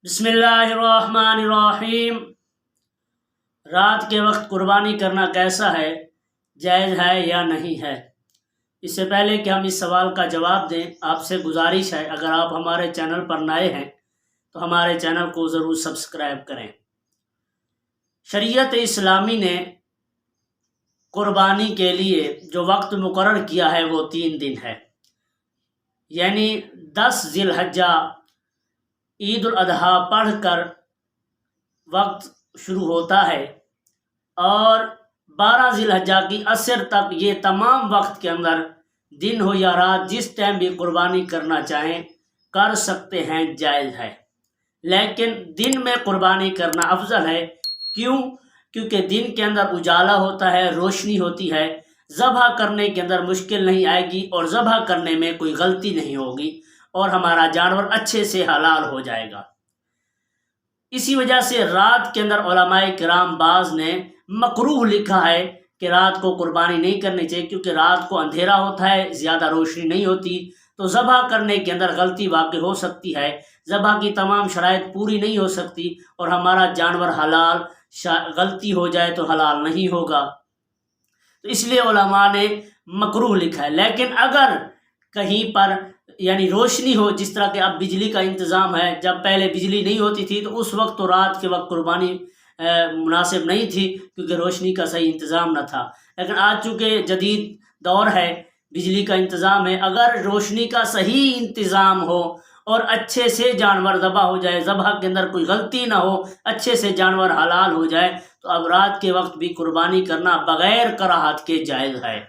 بسم اللہ الرحمن الرحیم۔ رات کے وقت قربانی کرنا کیسا ہے، جائز ہے یا نہیں ہے؟ اس سے پہلے کہ ہم اس سوال کا جواب دیں، آپ سے گزارش ہے اگر آپ ہمارے چینل پر نئے ہیں تو ہمارے چینل کو ضرور سبسکرائب کریں۔ شریعت اسلامی نے قربانی کے لیے جو وقت مقرر کیا ہے وہ 3 دن ہے، یعنی 10 ذی الحجہ عید الاضحیٰ پڑھ کر وقت شروع ہوتا ہے اور 12 ذی الحجہ کی عصر تک یہ تمام وقت کے اندر دن ہو یا رات جس ٹائم بھی قربانی کرنا چاہیں کر سکتے ہیں، جائز ہے۔ لیکن دن میں قربانی کرنا افضل ہے، کیونکہ دن کے اندر اجالا ہوتا ہے، روشنی ہوتی ہے، ذبح کرنے کے اندر مشکل نہیں آئے گی اور ذبح کرنے میں کوئی غلطی نہیں ہوگی اور ہمارا جانور اچھے سے حلال ہو جائے گا۔ اسی وجہ سے رات کے اندر علماء کرام بعض نے مکروہ لکھا ہے کہ رات کو قربانی نہیں کرنی چاہیے، کیونکہ رات کو اندھیرا ہوتا ہے، زیادہ روشنی نہیں ہوتی، تو ذبح کرنے کے اندر غلطی واقع ہو سکتی ہے، ذبح کی تمام شرائط پوری نہیں ہو سکتی اور ہمارا جانور حلال غلطی ہو جائے تو حلال نہیں ہوگا، تو اس لیے علماء نے مکروہ لکھا ہے۔ لیکن اگر کہیں پر یعنی روشنی ہو، جس طرح کہ اب بجلی کا انتظام ہے، جب پہلے بجلی نہیں ہوتی تھی تو اس وقت تو رات کے وقت قربانی مناسب نہیں تھی کیونکہ روشنی کا صحیح انتظام نہ تھا، لیکن آج چونکہ جدید دور ہے، بجلی کا انتظام ہے، اگر روشنی کا صحیح انتظام ہو اور اچھے سے جانور ذبح ہو جائے، ذبح کے اندر کوئی غلطی نہ ہو، اچھے سے جانور حلال ہو جائے، تو اب رات کے وقت بھی قربانی کرنا بغیر کراہت کے جائز ہے۔